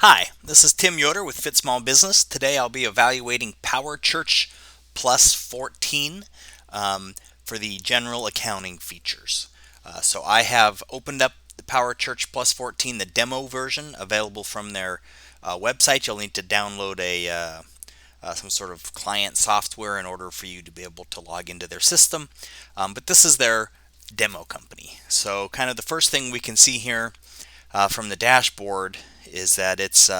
Hi, this is Tim Yoder with Fit Small Business. Today I'll be evaluating PowerChurch Plus 14 for the general accounting features. So I have opened up the PowerChurch Plus 14, the demo version, available from their website. You'll need to download some sort of client software in order for you to be able to log into their system. But this is their demo company. So kind of the first thing we can see here from the dashboard is that its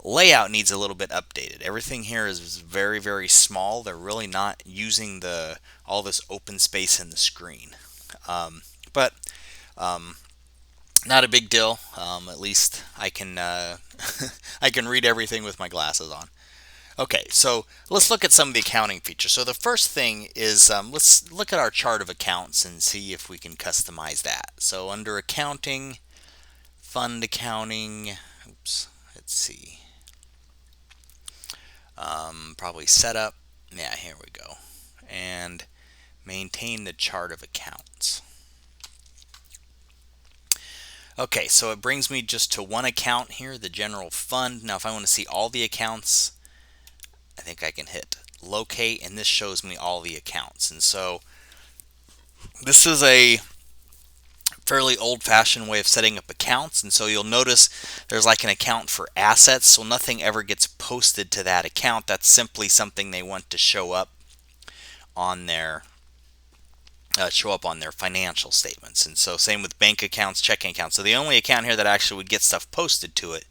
layout needs a little bit updated. Everything here is very, very small. They're really not using all this open space in the screen. But not a big deal. At least I can I can read everything with my glasses on. Okay, so let's look at some of the accounting features. So the first thing is let's look at our chart of accounts and see if we can customize that. So under accounting, fund accounting, oops, let's see, probably setup, yeah, here we go, and maintain the chart of accounts. Okay, so it brings me just to one account here, the general fund. Now if I want to see all the accounts, I think I can hit locate, and this shows me all the accounts. And so this is a fairly old-fashioned way of setting up accounts, and so you'll notice there's like an account for assets, so nothing ever gets posted to that account. That's simply something they want to on their show up on their financial statements. And so same with bank accounts, checking accounts. So the only account here that actually would get stuff posted to it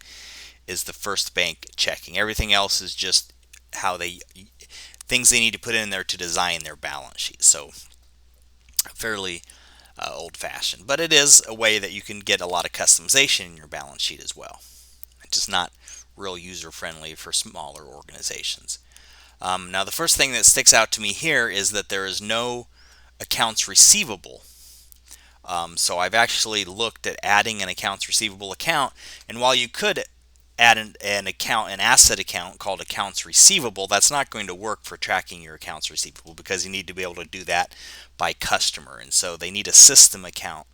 is the first bank checking. Everything else is just things they need to put in there to design their balance sheet. So fairly old-fashioned, but it is a way that you can get a lot of customization in your balance sheet as well. It's just not real user-friendly for smaller organizations. Now the first thing that sticks out to me here is that there is no accounts receivable. So I've actually looked at adding an accounts receivable account, and while you could add an asset account called accounts receivable, that's not going to work for tracking your accounts receivable because you need to be able to do that by customer. And so they need a system account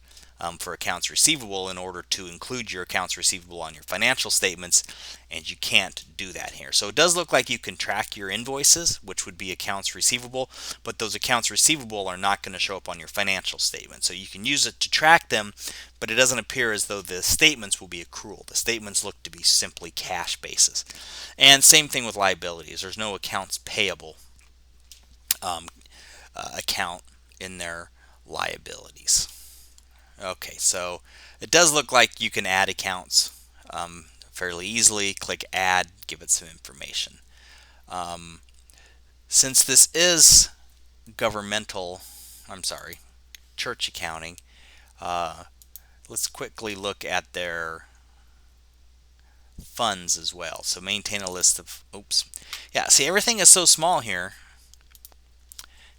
for accounts receivable in order to include your accounts receivable on your financial statements, and you can't do that here. So it does look like you can track your invoices, which would be accounts receivable, but those accounts receivable are not going to show up on your financial statement. So you can use it to track them, but it doesn't appear as though the statements will be accrual. The statements look to be simply cash basis. And same thing with liabilities. There's no accounts payable account in their liabilities. Okay, so it does look like you can add accounts fairly easily. Click add, give it some information. Since this is governmental, I'm sorry, church accounting, let's quickly look at their funds as well. So maintain a list of, oops. Yeah, see, everything is so small here.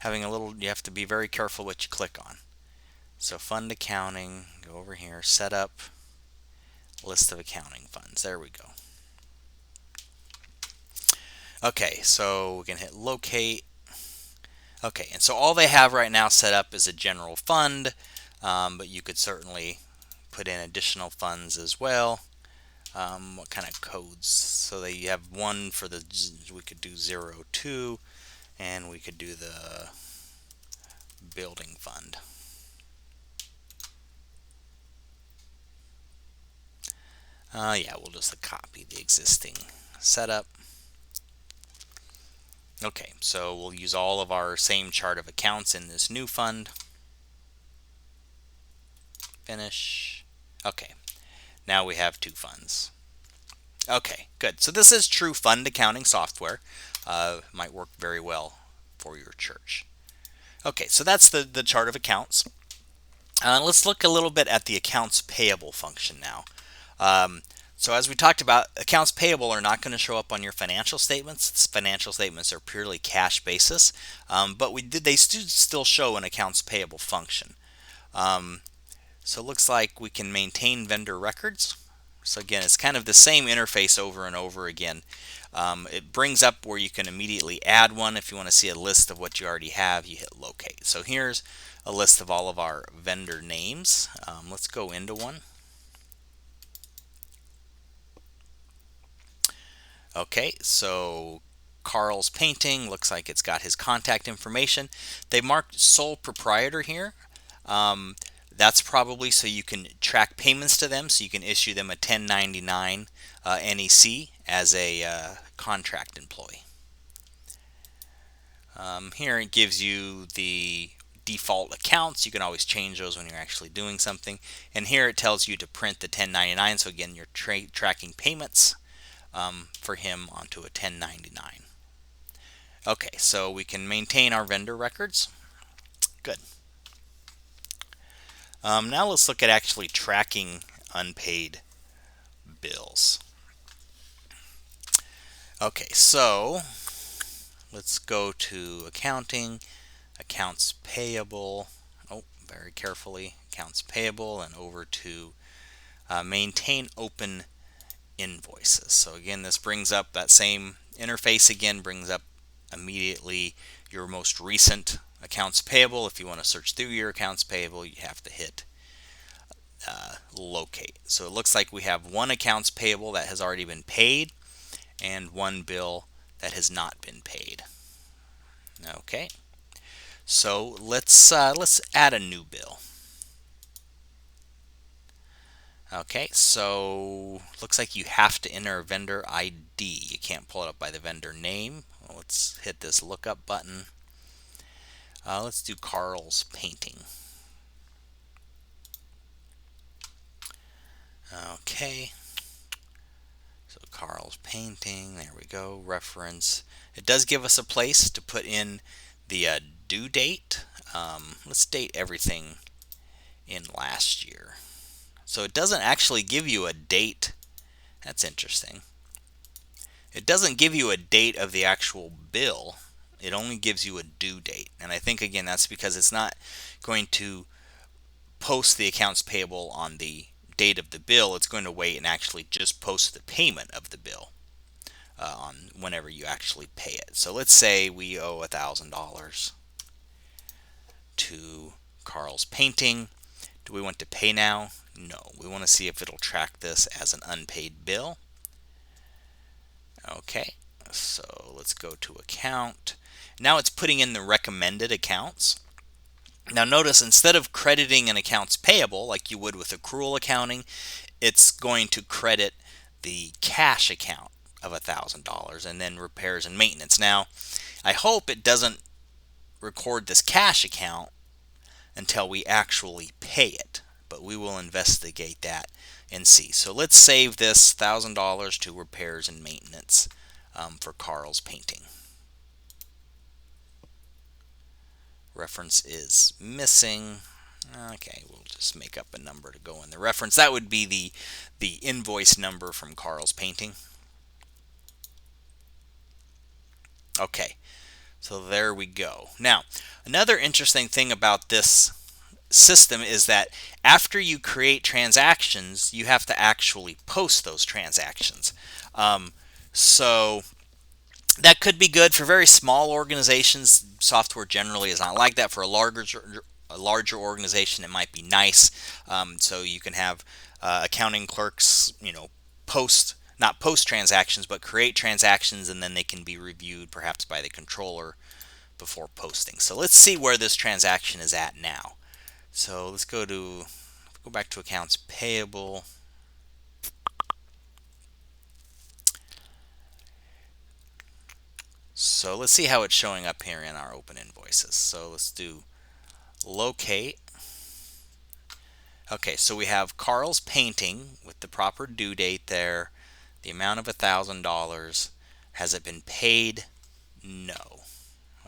You have to be very careful what you click on. So fund accounting, go over here, set up, list of accounting funds. There we go. Okay, so we can hit locate. Okay, and so all they have right now set up is a general fund, but you could certainly put in additional funds as well. What kind of codes? So they have one for we could do 02, and we could do the building fund. Yeah, we'll just copy the existing setup. Okay, so we'll use all of our same chart of accounts in this new fund. Finish. Okay, now we have two funds. Okay, good. So this is true fund accounting software. Might work very well for your church. Okay, so that's the chart of accounts. Let's look a little bit at the accounts payable function now. So as we talked about, accounts payable are not going to show up on your financial statements. Financial statements are purely cash basis, but they still show an accounts payable function. So it looks like we can maintain vendor records. So again, it's kind of the same interface over and over again. It brings up where you can immediately add one. If you want to see a list of what you already have, you hit locate. So here's a list of all of our vendor names. Let's go into one. Okay, so Carl's painting looks like it's got his contact information. They marked sole proprietor here. Um, that's probably so you can track payments to them, so you can issue them a 1099 NEC as a contract employee. Here it gives you the default accounts. You can always change those when you're actually doing something. And here it tells you to print the 1099. So again, you're tracking payments for him onto a 1099. Okay, so we can maintain our vendor records. Good. Now let's look at actually tracking unpaid bills. Okay, so let's go to accounting, accounts payable. Oh, very carefully, accounts payable, and over to maintain open invoices. So again, this brings up that same interface again, brings up immediately your most recent accounts payable. If you want to search through your accounts payable, you have to hit locate. So it looks like we have one accounts payable that has already been paid and one bill that has not been paid. Okay, so let's add a new bill. Okay, so looks like you have to enter a vendor ID. You can't pull it up by the vendor name. Well, let's hit this lookup button. Let's do Carl's painting. Okay, so Carl's painting, there we go, reference. It does give us a place to put in the due date. Let's date everything in last year. So it doesn't actually give you a date. That's interesting. It doesn't give you a date of the actual bill. It only gives you a due date. And I think, again, that's because it's not going to post the accounts payable on the date of the bill. It's going to wait and actually just post the payment of the bill on whenever you actually pay it. So let's say we owe $1,000 to Carl's painting. Do we want to pay now? No. We want to see if it'll track this as an unpaid bill. Okay, so let's go to account. Now it's putting in the recommended accounts. Now notice, instead of crediting an accounts payable like you would with accrual accounting, it's going to credit the cash account of $1,000 and then repairs and maintenance. Now, I hope it doesn't record this cash account until we actually pay it, but we will investigate that and see. So let's save this $1,000 to repairs and maintenance for Carl's painting. Reference is missing. Okay, we'll just make up a number to go in the reference. That would be the invoice number from Carl's painting. Okay, so there we go. Now, another interesting thing about this system is that after you create transactions, you have to actually post those transactions. So that could be good for very small organizations. Software generally is not like that. For a larger organization, it might be nice. So you can have accounting clerks, not post transactions, but create transactions, and then they can be reviewed perhaps by the controller before posting. So let's see where this transaction is at now. So let's go back to accounts payable. So let's see how it's showing up here in our open invoices. So let's do locate. Okay, so we have Carl's painting with the proper due date there, the amount of $1,000. Has it been paid? No.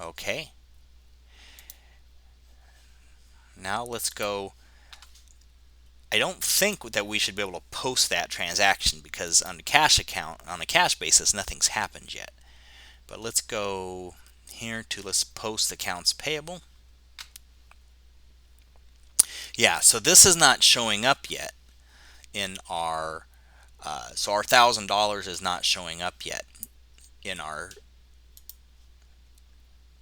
Okay. Now let's go. I don't think that we should be able to post that transaction because on the cash account, on a cash basis, nothing's happened yet. But let's go here to let's post accounts payable. Yeah, so this is not showing up yet in our, so our $1,000 is not showing up yet in our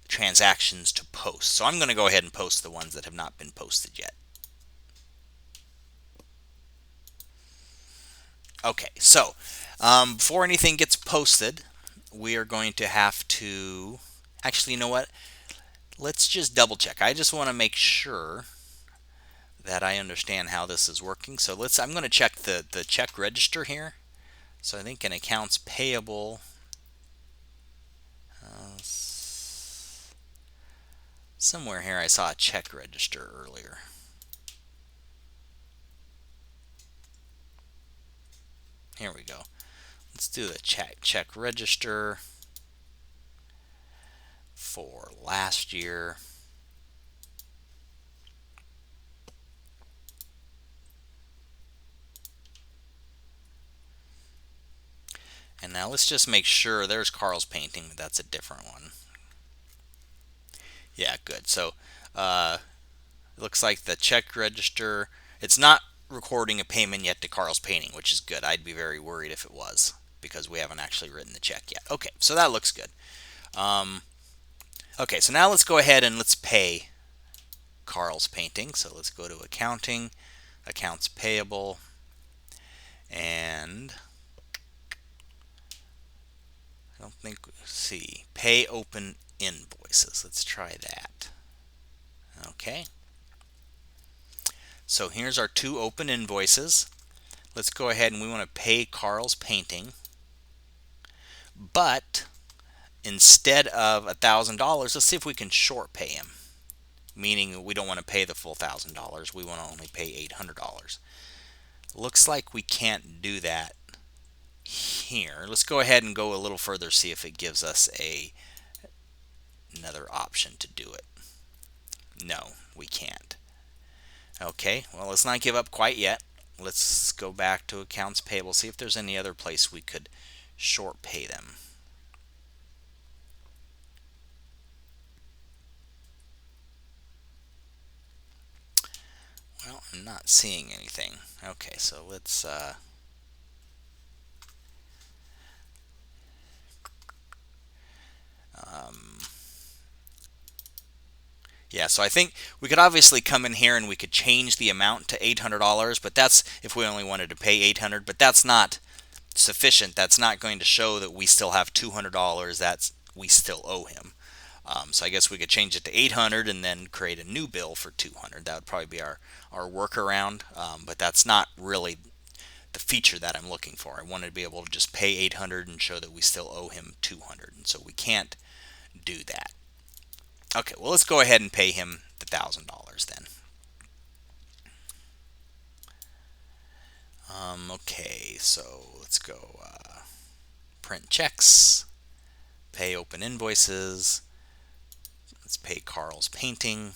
transactions to post. So I'm going to go ahead and post the ones that have not been posted yet. Okay, so before anything gets posted, we are going to have to. Actually, you know what? Let's just double check. I just want to make sure that I understand how this is working. So I'm going to check the check register here. So I think in accounts payable, somewhere here I saw a check register earlier. Here we go. Let's do the check register for last year. And now let's just make sure there's Carl's painting, but that's a different one. Yeah, good. So it looks like the check register, it's not recording a payment yet to Carl's painting, which is good. I'd be very worried if it was because we haven't actually written the check yet. Okay, so that looks good. Um, okay, so now let's go ahead and let's pay Carl's painting. So let's go to accounting, accounts payable, and I don't think, see, pay open invoices. Let's try that. Okay, so here's our two open invoices. Let's go ahead and we want to pay Carl's painting, but instead of $1,000, let's see if we can short pay him. Meaning we don't want to pay the full $1,000. We want to only pay $800. Looks like we can't do that here. Let's go ahead and go a little further, see if it gives us another option to do it. No, we can't. Okay, well, let's not give up quite yet. Let's go back to accounts payable, see if there's any other place we could short pay them. Well, I'm not seeing anything. Okay, so let's um, yeah, so I think we could obviously come in here and we could change the amount to $800, but that's if we only wanted to pay $800, but that's not sufficient. That's not going to show that we still have $200 that we still owe him. So I guess we could change it to 800 and then create a new bill for 200. That would probably be our workaround, but that's not really the feature that I'm looking for. I wanted to be able to just pay 800 and show that we still owe him 200, and so we can't do that. Okay, well, let's go ahead and pay him the $1,000 then. Okay, so let's go print checks, pay open invoices. Let's pay Carl's painting.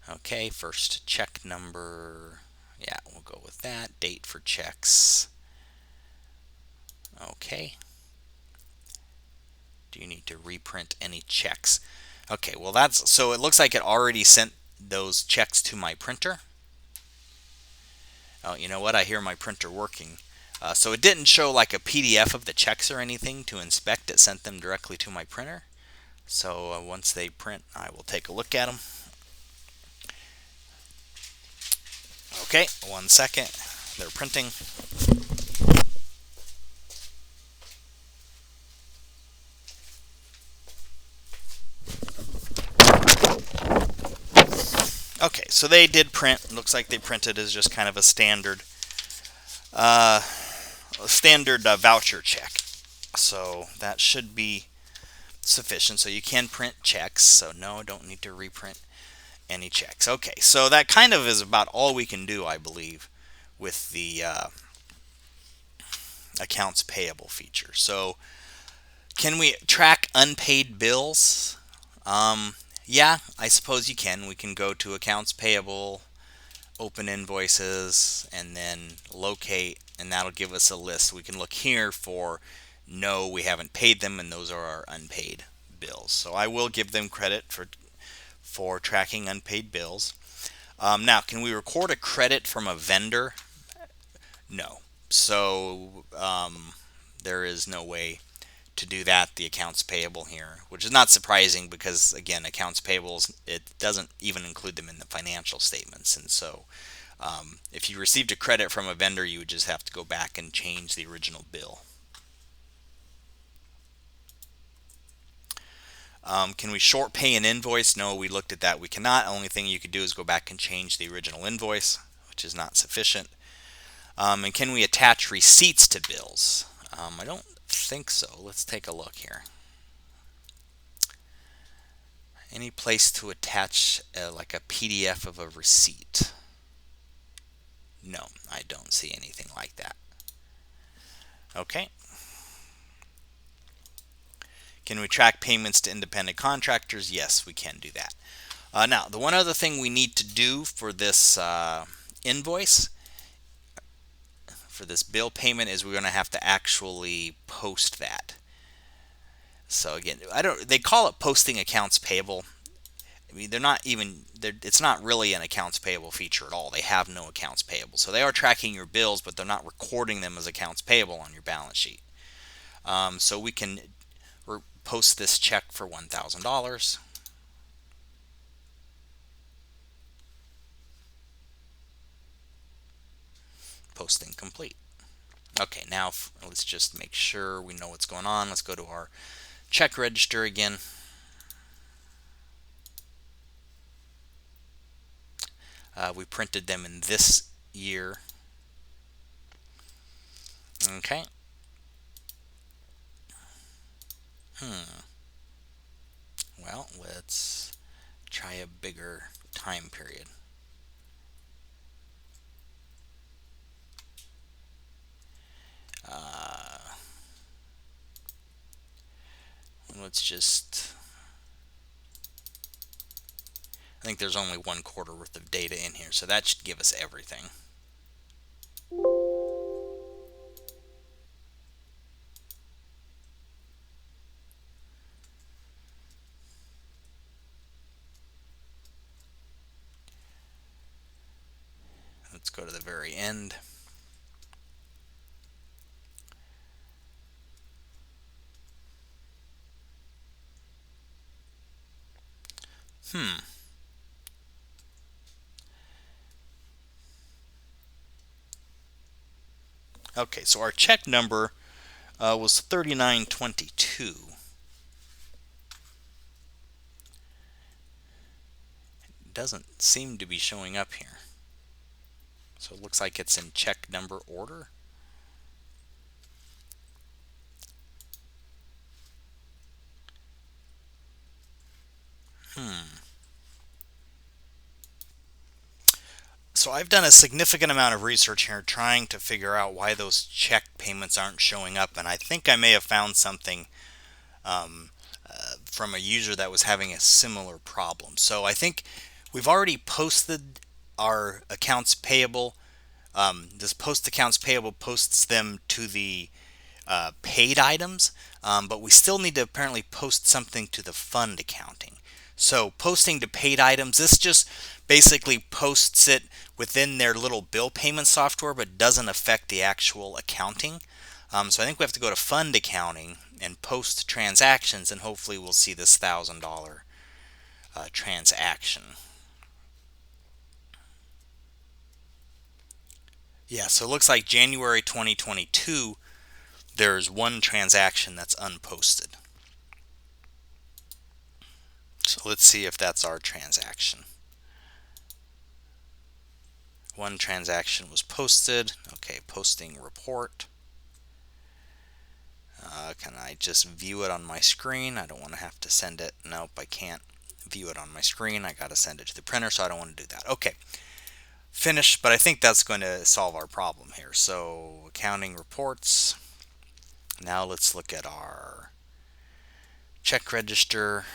Okay, first check number. Yeah, we'll go with that. Date for checks. Okay. Do you need to reprint any checks? Okay, well, that's so it looks like it already sent those checks to my printer. Oh, you know what? I hear my printer working. So it didn't show like a PDF of the checks or anything to inspect. It sent them directly to my printer. So once they print, I will take a look at them. Okay, 1 second. They're printing. Okay, so they did print. Looks like they printed as just kind of a standard voucher check. So that should be sufficient. So you can print checks. So no, don't need to reprint any checks. Okay, so that kind of is about all we can do, I believe, with the accounts payable feature. So can we track unpaid bills? Yeah, I suppose you can. We can go to accounts payable, open invoices, and then locate, and that'll give us a list. We can look here for no, we haven't paid them, and those are our unpaid bills. So I will give them credit for tracking unpaid bills. Now, can we record a credit from a vendor? No. So there is no way to do that, the accounts payable here, which is not surprising because, again, accounts payables, it doesn't even include them in the financial statements. And so if you received a credit from a vendor, you would just have to go back and change the original bill. Can we short pay an invoice? No, we looked at that. We cannot. The only thing you could do is go back and change the original invoice, which is not sufficient. And can we attach receipts to bills? I don't think so. Let's take a look here. Any place to attach like a PDF of a receipt? No, I don't see anything like that. Okay. Can we track payments to independent contractors? Yes, we can do that. Now, the one other thing we need to do for this invoice, for this bill payment, is we're going to have to actually post that. So again, they call it posting accounts payable. I mean, it's not really an accounts payable feature at all. They have no accounts payable. So they are tracking your bills, but they're not recording them as accounts payable on your balance sheet. So we can post this check for $1,000. Posting complete. Okay, now let's just make sure we know what's going on. Let's go to our check register again. We printed them in this year. Okay. Well, let's try a bigger time period. Let's just, I think there's only 1/4 worth of data in here, so that should give us everything. Let's go to the very end. Okay, so our check number was 3922. It doesn't seem to be showing up here. So it looks like it's in check number order. So I've done a significant amount of research here trying to figure out why those check payments aren't showing up, and I think I may have found something from a user that was having a similar problem. So I think we've already posted our accounts payable. This post accounts payable posts them to the paid items, but we still need to apparently post something to the fund accounting. So posting to paid items, this just basically posts it within their little bill payment software, but doesn't affect the actual accounting. So I think we have to go to fund accounting and post transactions, and hopefully we'll see this $1,000 transaction. Yeah, so it looks like January 2022, there's one transaction that's unposted. So let's see if that's our transaction. One transaction was posted. Okay, posting report. Can I just view it on my screen? I don't want to have to send it. Nope, I can't view it on my screen. I got to send it to the printer, so I don't want to do that. Okay, finish, but I think that's going to solve our problem here. So accounting reports. Now let's look at our check register.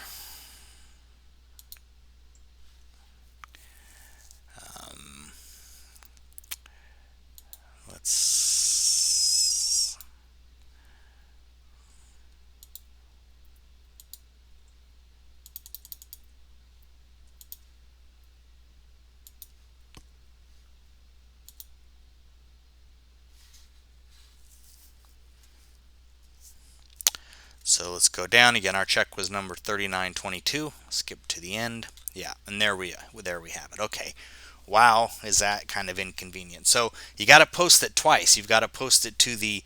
Let's So let's go down again. Our check was number 3922. Skip to the end. Yeah, and there we have it. Okay. Wow, is that kind of inconvenient? So you got to post it twice. You've got to post it to the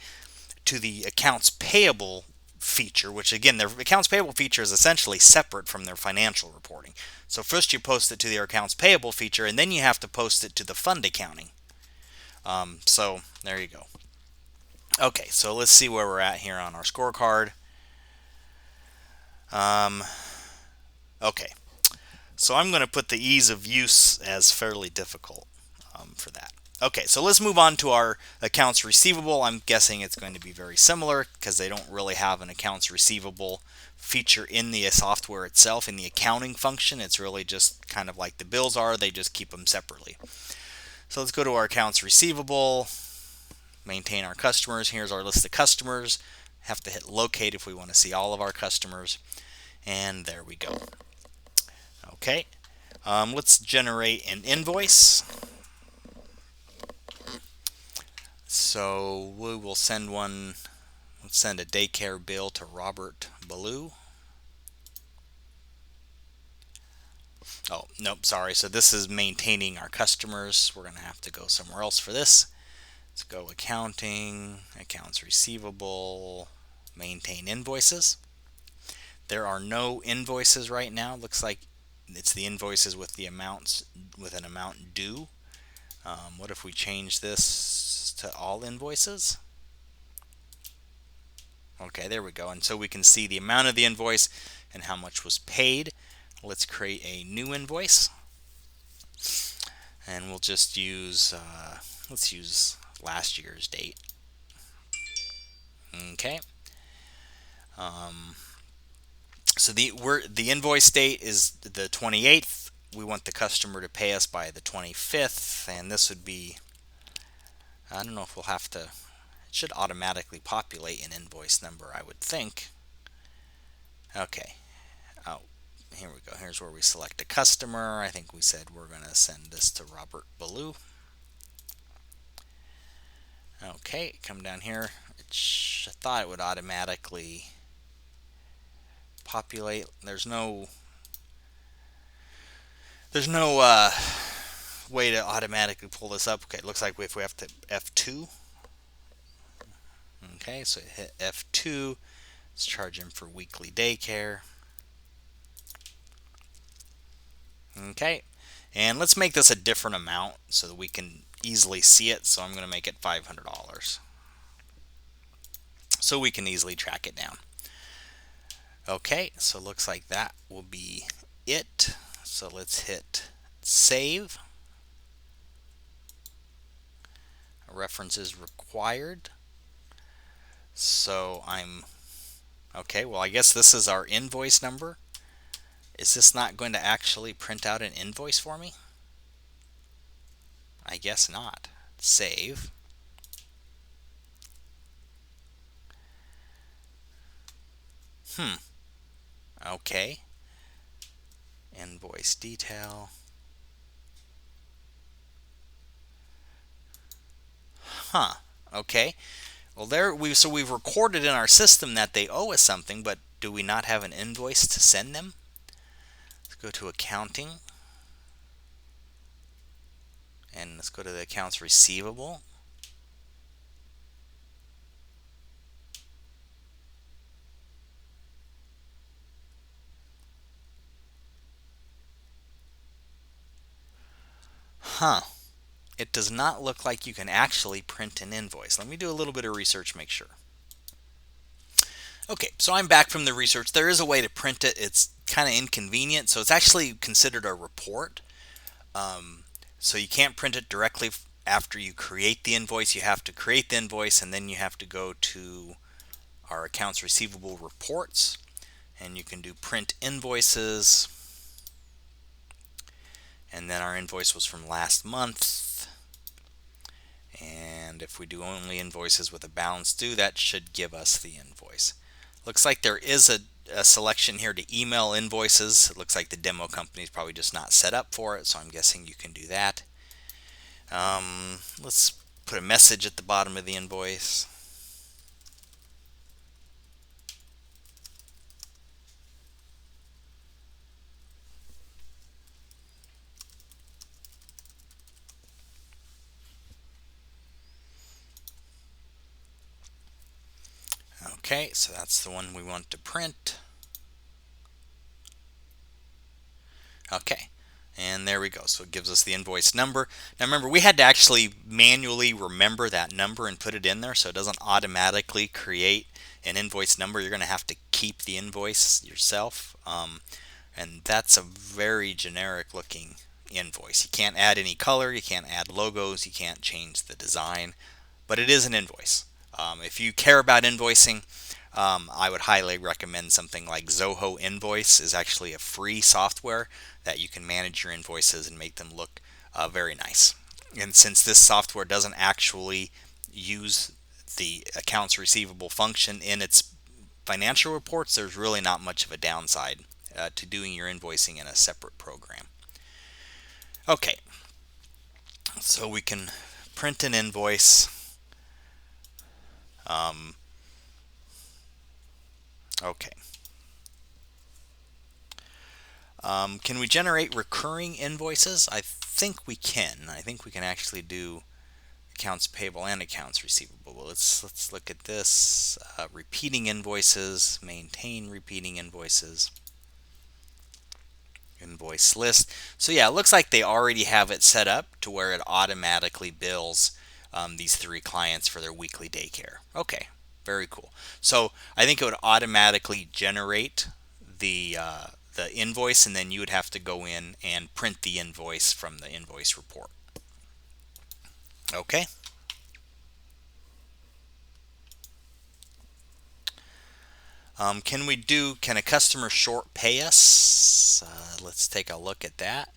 accounts payable feature, which again, their accounts payable feature is essentially separate from their financial reporting. So first you post it to their accounts payable feature, and then you have to post it to the fund accounting. So there you go. Okay, so let's see where we're at here on our scorecard. Okay, so I'm going to put the ease of use as fairly difficult for that. Okay, so let's move on to our accounts receivable. I'm guessing it's going to be very similar because they don't really have an accounts receivable feature in the software itself. In the accounting function, it's really just kind of like the bills are. They just keep them separately. So let's go to our accounts receivable, maintain our customers. Here's our list of customers. Have to hit locate if we want to see all of our customers. And there we go. Okay, let's generate an invoice. So we will send one. Let's send a daycare bill to Robert Ballou. Oh, nope, sorry. So this is maintaining our customers. We're going to have to go somewhere else for this. Let's go accounting, accounts receivable, maintain invoices. There are no invoices right now. Looks like it's the invoices with the amounts with an amount due. What if we change this to all invoices? Okay, there we go. And so we can see the amount of the invoice and how much was paid. Let's create a new invoice. And we'll just use, let's use last year's date. Okay. So the invoice date is the 28th. We want the customer to pay us by the 25th, and this would be, I don't know if we'll have to, it should automatically populate an invoice number, I would think. Okay. Oh, here we go. Here's where we select a customer. I think we said we're going to send this to Robert Ballou. Okay, come down here. I thought it would automatically populate. There's no way to automatically pull this up. Okay, it looks like if we have to F2. Okay, so hit F2. Let's charge him for weekly daycare. Okay, and let's make this a different amount so that we can easily see it. So I'm going to make it $500 so we can easily track it down. Okay, so it looks like that will be it. So let's hit save. References required. So okay, well I guess this is our invoice number. Is this not going to actually print out an invoice for me? I guess not. Save. Okay. Invoice detail. Okay. Well, we've recorded in our system that they owe us something, but do we not have an invoice to send them? Let's go to accounting. And let's go to the accounts receivable. It does not look like you can actually print an invoice. Let me do a little bit of research, make sure. Okay, so I'm back from the research. There is a way to print it. It's kind of inconvenient, so it's actually considered a report. So you can't print it directly after you create the invoice. You have to create the invoice, and then you have to go to our accounts receivable reports, and you can do print invoices. And then our invoice was from last month. And if we do only invoices with a balance due, that should give us the invoice. Looks like there is a selection here to email invoices. It looks like the demo company is probably just not set up for it, so I'm guessing you can do that. Let's put a message at the bottom of the invoice. Okay, so that's the one we want to print. Okay, and there we go. So it gives us the invoice number. Now remember, we had to actually manually remember that number and put it in there, so it doesn't automatically create an invoice number. You're going to have to keep the invoice yourself, and that's a very generic looking invoice. You can't add any color, you can't add logos, you can't change the design, but it is an invoice. If you care about invoicing, I would highly recommend something like Zoho Invoice. Is actually a free software that you can manage your invoices and make them look very nice. And since this software doesn't actually use the accounts receivable function in its financial reports, there's really not much of a downside to doing your invoicing in a separate program. Okay, so we can print an invoice. Okay. Can we generate recurring invoices? I think we can. I think we can actually do accounts payable and accounts receivable. Let's look at this. Repeating invoices, maintain repeating invoices, invoice list. So yeah, it looks like they already have it set up to where it automatically bills these 3 clients for their weekly daycare. Okay, very cool. So I think it would automatically generate the invoice, and then you would have to go in and print the invoice from the invoice report. Okay. Can a customer short pay us? Let's take a look at that.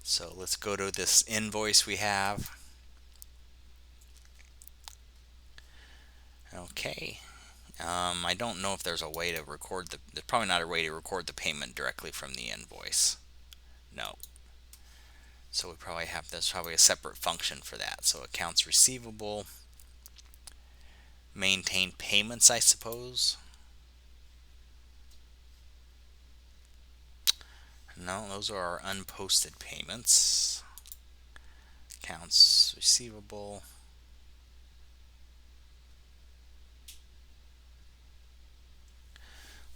So let's go to this invoice we have. Okay. I don't know if there's a way to record there's probably not a way to record the payment directly from the invoice. No. So there's probably a separate function for that. So accounts receivable, maintain payments, I suppose. No, those are our unposted payments. Accounts receivable.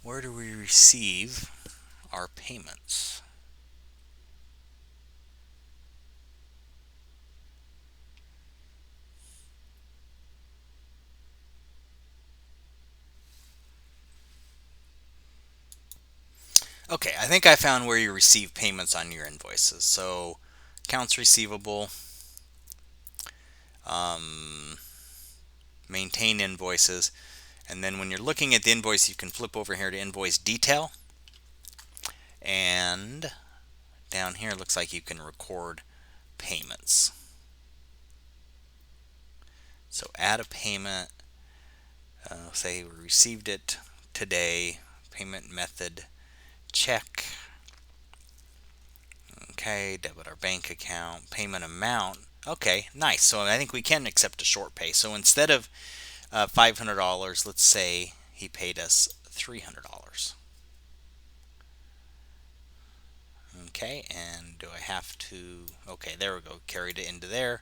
Where do we receive our payments? Okay, I think I found where you receive payments on your invoices. So accounts receivable, maintain invoices, and then when you're looking at the invoice, you can flip over here to invoice detail, and down here it looks like you can record payments. So add a payment, say we received it today, payment method, check. Okay, debit our bank account, payment amount. Okay, nice. So I think we can accept a short pay. So instead of $500, let's say he paid us $300. Okay, and do I have to? Okay, there we go. Carried it into there,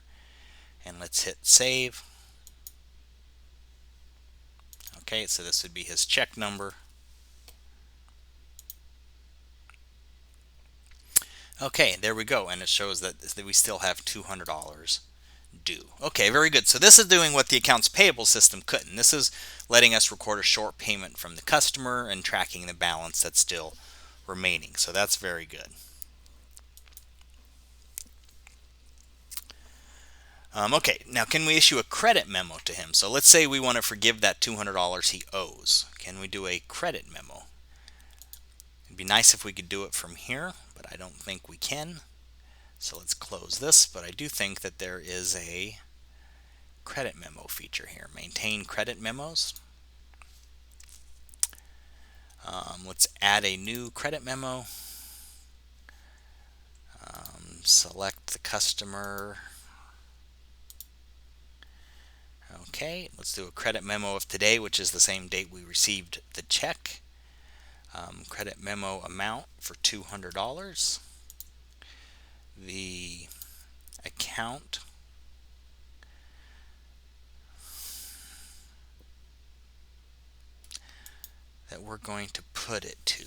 and let's hit save. Okay, so this would be his check number. Okay, there we go, and it shows that we still have $200 due. Okay, very good. So this is doing what the accounts payable system couldn't. This is letting us record a short payment from the customer and tracking the balance that's still remaining. So that's very good. Okay, now can we issue a credit memo to him? So let's say we want to forgive that $200 he owes. Can we do a credit memo? It'd be nice if we could do it from here, but I don't think we can. So let's close this, but I do think that there is a credit memo feature here. Maintain credit memos. Let's add a new credit memo. Select the customer. Okay, let's do a credit memo of today, which is the same date we received the check. Credit memo amount for $200. The account that we're going to put it to.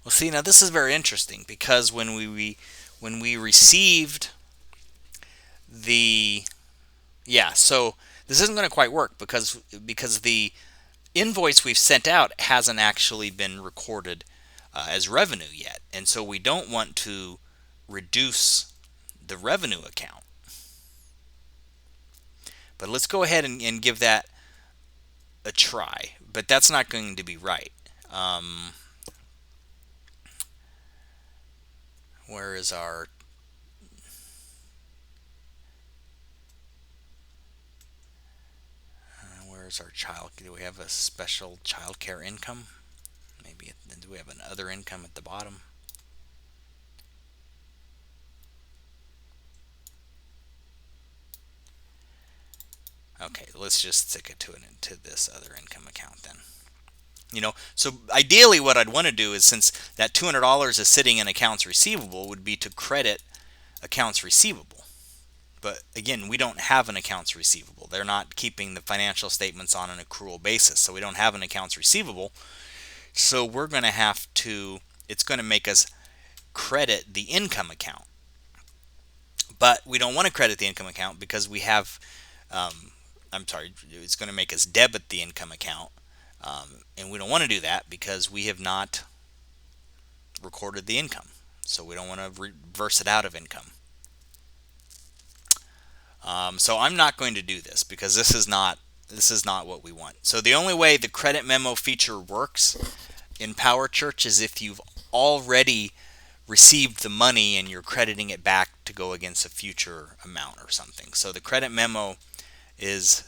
Well, see, now this is very interesting because when we received the so this isn't going to quite work because the invoice we've sent out hasn't actually been recorded as revenue yet, and so we don't want to reduce the revenue account. But let's go ahead and give that a try. But that's not going to be right. Um, where is our where's our child? Do we have a special child care income? Maybe do we have an other income at the bottom? Okay, let's just stick it to this other income account then. So ideally what I'd want to do is, since that $200 is sitting in accounts receivable, would be to credit accounts receivable. But again, we don't have an accounts receivable. They're not keeping the financial statements on an accrual basis, so we don't have an accounts receivable. So we're going to have to, it's going to make us credit the income account. But we don't want to credit the income account because we have, it's going to make us debit the income account. And we don't want to do that because we have not recorded the income. So we don't want to reverse it out of income. So I'm not going to do this because this is not what we want. So the only way the credit memo feature works in PowerChurch is if you've already received the money and you're crediting it back to go against a future amount or something. So the credit memo is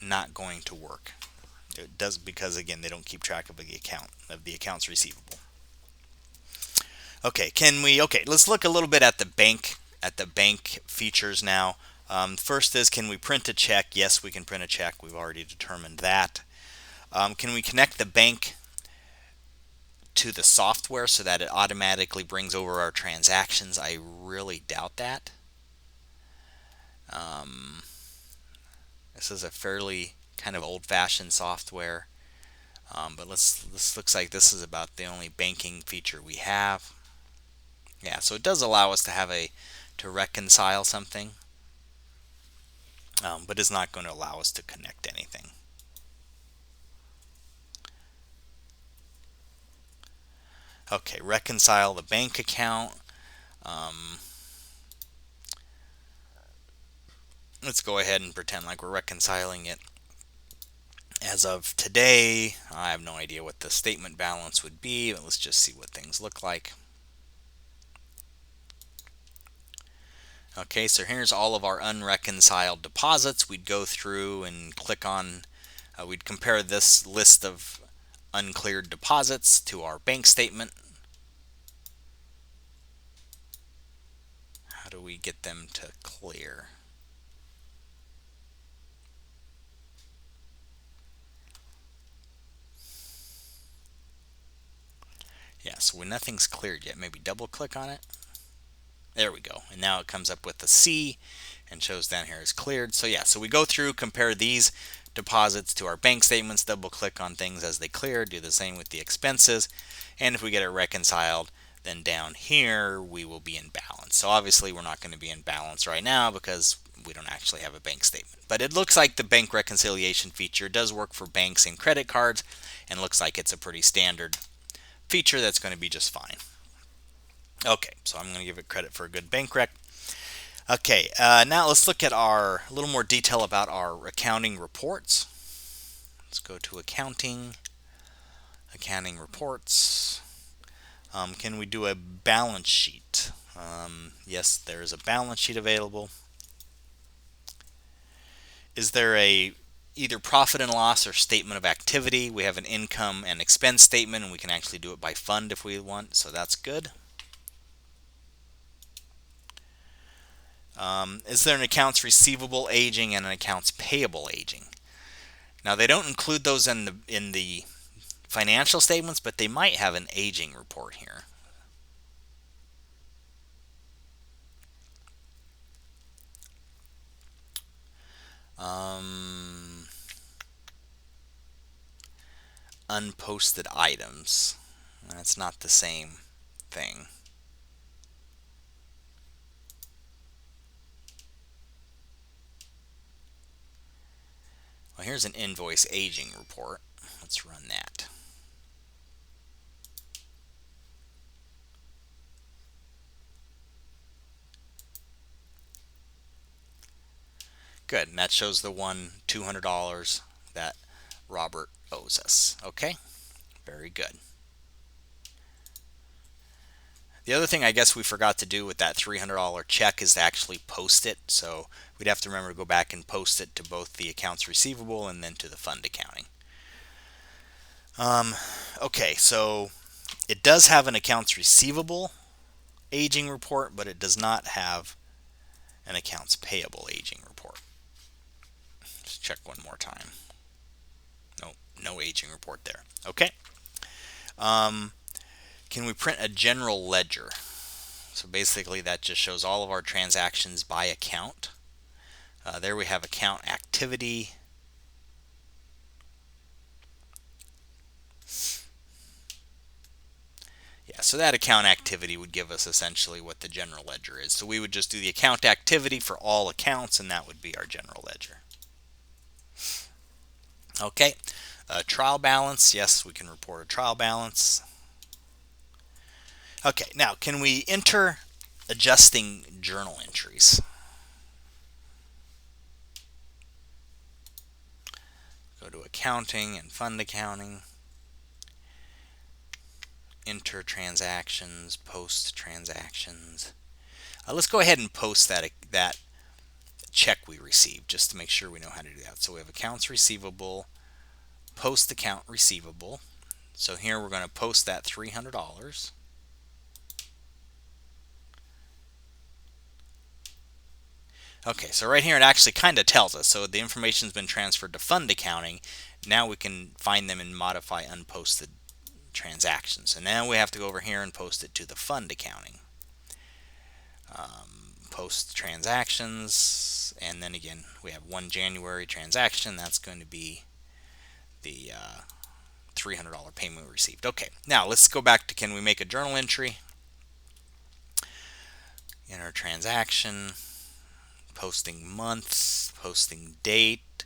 not going to work. It does because again they don't keep track of the accounts receivable. Okay, let's look a little bit at the bank features now. First is, can we print a check? Yes, we can print a check. We've already determined that. Can we connect the bank to the software so that it automatically brings over our transactions? I really doubt that. This is a fairly kind of old-fashioned software, but this looks like this is about the only banking feature we have. Yeah, so it does allow us to reconcile something, but it's not going to allow us to connect anything. Okay, reconcile the bank account. Let's go ahead and pretend like we're reconciling it. As of today, I have no idea what the statement balance would be, but let's just see what things look like. Okay, so here's all of our unreconciled deposits. We'd go through and click on, we'd compare this list of uncleared deposits to our bank statement. How do we get them to clear? Yeah, so when nothing's cleared yet, maybe double click on it. There we go. And now it comes up with a C and shows down here is cleared. So yeah, so we go through, compare these deposits to our bank statements, double click on things as they clear, do the same with the expenses. And if we get it reconciled, then down here we will be in balance. So obviously we're not going to be in balance right now because we don't actually have a bank statement. But it looks like the bank reconciliation feature does work for banks and credit cards, and looks like it's a pretty standard feature that's going to be just fine. Okay, so I'm going to give it credit for a good bank rec. Okay, now let's look at a little more detail about our accounting reports. Let's go to accounting reports. Can we do a balance sheet? Yes, there is a balance sheet available. Is there either profit and loss or statement of activity? We have an income and expense statement, and we can actually do it by fund if we want, so that's good. Is there an accounts receivable aging and an accounts payable aging? Now they don't include those in the financial statements, but they might have an aging report here. unposted items. That's not the same thing. Well, here's an invoice aging report. Let's run that. Good, and that shows the $200 that Robert owes us. Okay, very good. The other thing I guess we forgot to do with that $300 check is to actually post it. So we'd have to remember to go back and post it to both the accounts receivable and then to the fund accounting. Okay, so it does have an accounts receivable aging report, but it does not have an accounts payable aging report. Just check one more time. No, no aging report there. Okay. Can we print a general ledger? So basically that just shows all of our transactions by account. There we have account activity. Yeah, so that account activity would give us essentially what the general ledger is. So we would just do the account activity for all accounts, and that would be our general ledger. Okay, trial balance. Yes, we can report a trial balance. Okay, now can we enter adjusting journal entries? Go to accounting and fund accounting. Enter transactions, post transactions. Let's go ahead and post that check we received just to make sure we know how to do that. So we have accounts receivable, post account receivable. So here we're going to post that $300. Okay, so right here it actually kind of tells us. So the information's been transferred to fund accounting. Now we can find them and modify unposted transactions. And now we have to go over here and post it to the fund accounting. Post transactions, and then again we have 1 January transaction. That's going to be the $300 payment we received. Okay, now let's go back to, can we make a journal entry? Enter transaction, posting months, posting date,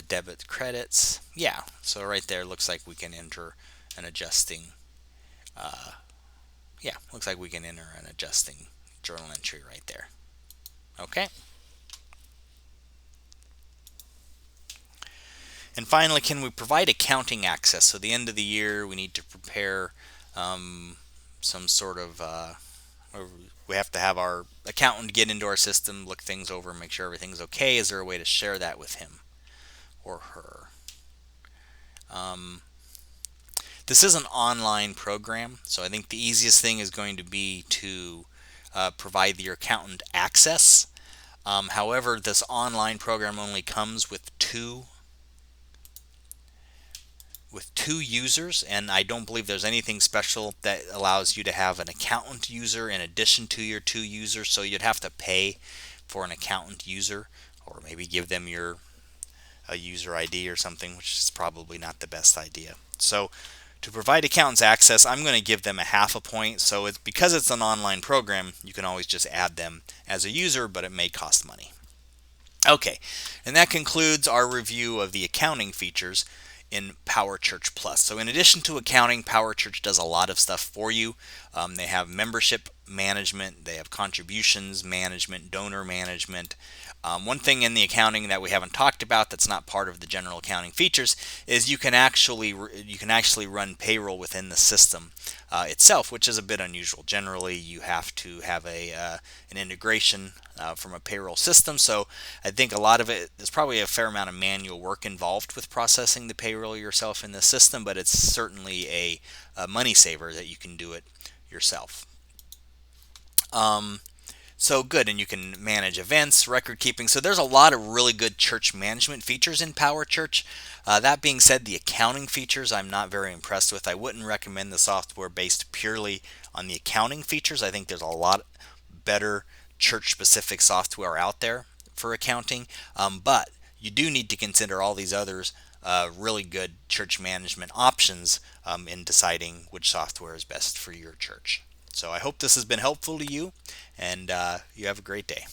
debit credits. Yeah, so right there looks like we can enter an adjusting. Looks like we can enter an adjusting journal entry right there. Okay. And finally, can we provide accounting access? So at the end of the year, we need to prepare some sort of, we have to have our accountant get into our system, look things over, make sure everything's okay. Is there a way to share that with him or her? This is an online program, so I think the easiest thing is going to be to provide your accountant access. However, this online program only comes with two users, and I don't believe there's anything special that allows you to have an accountant user in addition to your 2 users. So you'd have to pay for an accountant user, or maybe give them a user ID or something, which is probably not the best idea. So to provide accountants access, I'm going to give them a half a point. So it's because it's an online program, you can always just add them as a user, but it may cost money. Okay, and that concludes our review of the accounting features in PowerChurch Plus. So in addition to accounting, PowerChurch does a lot of stuff for you. They have membership management, they have contributions management, donor management. One thing in the accounting that we haven't talked about that's not part of the general accounting features is you can actually run payroll within the system itself, which is a bit unusual. Generally, you have to have an integration from a payroll system. So I think a lot of it, there's probably a fair amount of manual work involved with processing the payroll yourself in the system, but it's certainly a money saver that you can do it yourself. So good, and you can manage events, record keeping. So there's a lot of really good church management features in PowerChurch. That being said, the accounting features I'm not very impressed with. I wouldn't recommend the software based purely on the accounting features. I think there's a lot better church-specific software out there for accounting, but you do need to consider all these others really good church management options in deciding which software is best for your church. So I hope this has been helpful to you, and you have a great day.